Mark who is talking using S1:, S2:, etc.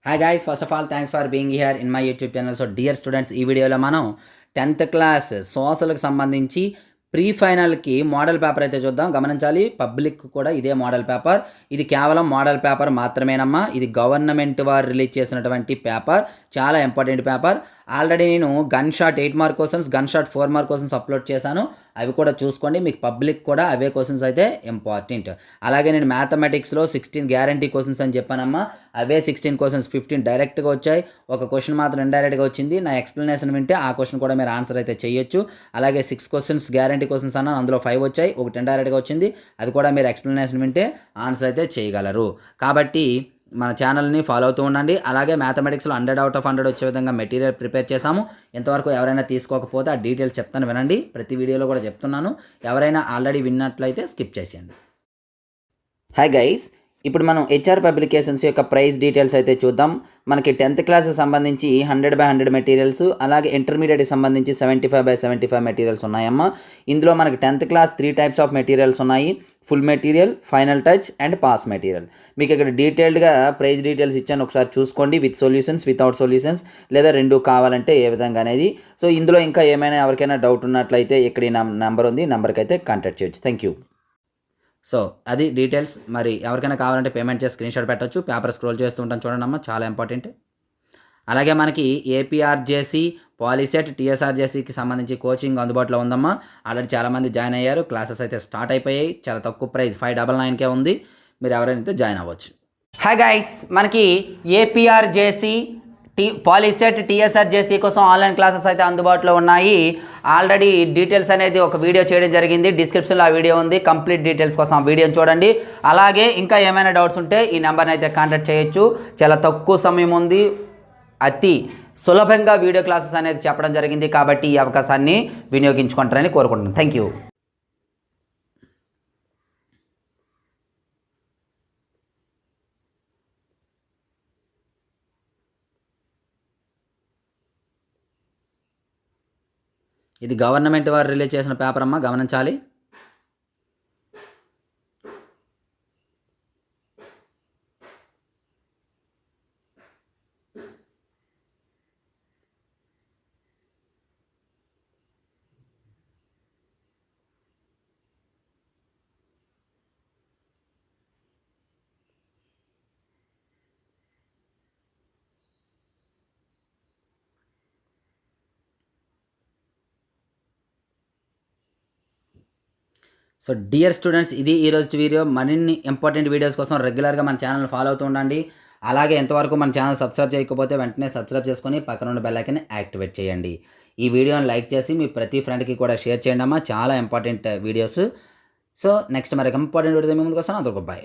S1: Hi guys, first of all thanks for being here in my YouTube channel. So dear students, ఈ వీడియోలో మనం 10th class సోషల్కి సంబంధించి pre ఫైనల్కి model paper అయితే చూద్దాం. గమనించాలి, పబ్లిక్ కూడా ఇదే మోడల్ పేపర్. ఇది కేవలం మోడల్ పేపర్ మాత్రమేనమ్మా. ఇది గవర్నమెంట్ వారు రిలీజ్ చేసినటువంటి పేపర్, చాలా ఇంపార్టెంట్ పేపర్. ఆల్రెడీ నేను gun shot 8 mark questions, gun shot 4 mark questions upload చేశాను. అవి కూడా చూసుకోండి. మీకు పబ్లిక్ కూడా అవే క్వశ్చన్స్ అయితే ఇంపార్టెంట్. అలాగే నేను మ్యాథమెటిక్స్లో 16 గ్యారంటీ క్వశ్చన్స్ అని చెప్పానమ్మా. అవే 16 క్వశ్చన్స్ 15 డైరెక్ట్గా వచ్చాయి. ఒక క్వశ్చన్ మాత్రం ఇండైరెక్ట్గా వచ్చింది. నా ఎక్స్ప్లెనేషన్ వింటే ఆ క్వశ్చన్ కూడా మీరు ఆన్సర్ అయితే చేయొచ్చు. అలాగే 6 క్వశ్చన్స్ గ్యారంటీ క్వశ్చన్స్ అన్న, అందులో 5 వచ్చాయి, ఒకటి ఇండైరెక్ట్గా వచ్చింది. అది కూడా మీరు ఎక్స్ప్లెనేషన్ వింటే ఆన్సర్ అయితే చేయగలరు. కాబట్టి మన ఛానల్ని ఫాలో అవుతూ ఉండండి. అలాగే మ్యాథమెటిక్స్లో 100 out of 100 వచ్చే విధంగా మెటీరియల్ ప్రిపేర్ చేశాము. ఇంతవరకు ఎవరైనా తీసుకోకపోతే ఆ డీటెయిల్స్ చెప్తాను, వినండి. ప్రతి వీడియోలో కూడా చెప్తున్నాను. ఎవరైనా ఆల్రెడీ విన్నట్లయితే స్కిప్ చేసేయండి. హాయ్ గైస్, ఇప్పుడు మనం హెచ్ఆర్ పబ్లికేషన్స్ యొక్క ప్రైస్ డీటెయిల్స్ అయితే చూద్దాం. మనకి 10th క్లాస్ సంబంధించి 100/100 మెటీరియల్స్, అలాగే ఇంటర్మీడియట్కి సంబంధించి 75/75 మెటీరియల్స్ ఉన్నాయమ్మా. ఇందులో మనకి 10th class 3 types of materials ఉన్నాయి: full material, final touch and pass material. మీకు ఇక్కడ డీటెయిల్డ్గా ప్రైస్ డీటెయిల్స్ ఇచ్చాను, ఒకసారి చూసుకోండి. విత్ సొల్యూషన్స్, వితౌట్ సొల్యూషన్స్, లేదా రెండు కావాలంటే ఏ విధంగా అనేది. సో ఇందులో ఇంకా ఏమైనా ఎవరికైనా డౌట్ ఉన్నట్లయితే ఇక్కడ ఈ నెంబర్ ఉంది, నెంబర్కి అయితే కాంటాక్ట్ చేయొచ్చు. Thank you. సో అది డీటెయిల్స్. మరి ఎవరికైనా కావాలంటే పేమెంట్ చేసి స్క్రీన్ షాట్ పెట్టచ్చు. పేపర్ స్క్రోల్ చేస్తూ ఉంటాను, చూడండి అమ్మ, చాలా ఇంపార్టెంట్. అలాగే మనకి ఏపీఆర్జేసీ, పాలిసెట్, టీఎస్ఆర్జేసీకి సంబంధించి కోచింగ్ అందుబాటులో ఉందమ్మా. ఆల్రెడీ చాలామంది జాయిన్ అయ్యారు. క్లాసెస్ అయితే స్టార్ట్ అయిపోయాయి. చాలా తక్కువ ప్రైస్ 599కే ఉంది. మీరు ఎవరైనా అయితే జాయిన్ అవ్వచ్చు. హాయ్ గైస్, మనకి ఏపీఆర్జేసీ, పాలిసెట్, టీఎస్ఆర్జేసీ కోసం ఆన్లైన్ క్లాసెస్ అయితే అందుబాటులో ఉన్నాయి. ఆల్రెడీ డీటెయిల్స్ అనేది ఒక వీడియో చేయడం జరిగింది. డిస్క్రిప్షన్లో ఆ వీడియో ఉంది. కంప్లీట్ డీటెయిల్స్ కోసం ఆ వీడియోని చూడండి. అలాగే ఇంకా ఏమైనా డౌట్స్ ఉంటే ఈ నెంబర్ని అయితే కాంటాక్ట్ చేయొచ్చు. చాలా తక్కువ సమయం ఉంది, అతి సులభంగా వీడియో క్లాసెస్ అనేది చెప్పడం జరిగింది. కాబట్టి ఈ అవకాశాన్ని వినియోగించుకుంటారని కోరుకుంటున్నాను. Thank you. ఇది గవర్నమెంట్ వారు రిలీజ్ చేసిన పేపర్ అమ్మా, గమనించాలి. సో డియర్ స్టూడెంట్స్, ఇది ఈరోజు వీడియో. మరిన్ని ఇంపార్టెంట్ వీడియోస్ కోసం రెగ్యులర్గా మన ఛానల్ ఫాలో అవుతూ ఉండండి. అలాగే ఎంతవరకు మన ఛానల్ సబ్స్క్రైబ్ చేయకపోతే వెంటనే సబ్స్క్రైబ్ చేసుకొని పక్కన ఉన్న బెల్ ఐకాన్ని యాక్టివేట్ చేయండి. ఈ వీడియోని లైక్ చేసి మీ ప్రతి ఫ్రెండ్కి కూడా షేర్ చేయండి అమ్మా. చాలా ఇంపార్టెంట్ వీడియోస్. సో నెక్స్ట్ మరి ఇంపార్టెంట్ వీడియో ముందుకు వస్తాను. అదొక బాయ్.